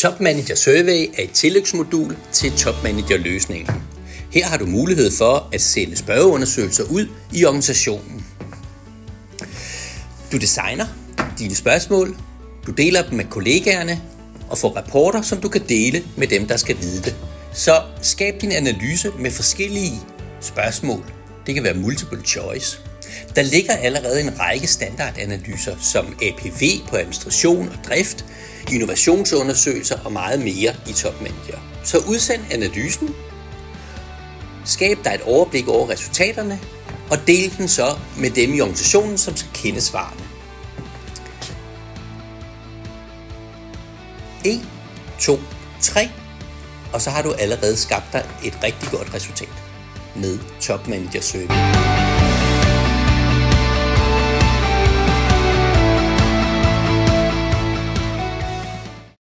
Top Manager Survey er et tillægsmodul til Top Manager løsningen. Her har du mulighed for at sende spørgeundersøgelser ud i organisationen. Du designer dine spørgsmål, du deler dem med kollegaerne og får rapporter, som du kan dele med dem, der skal vide det. Så skab din analyse med forskellige spørgsmål. Det kan være multiple choice. Der ligger allerede en række standardanalyser som APV på administration og drift, innovationsundersøgelser og meget mere i Top Manager. Så udsend analysen, skab dig et overblik over resultaterne og del den så med dem i organisationen, som skal kende svarene. 1, 2, 3, og så har du allerede skabt dig et rigtig godt resultat med Top Manager Survey.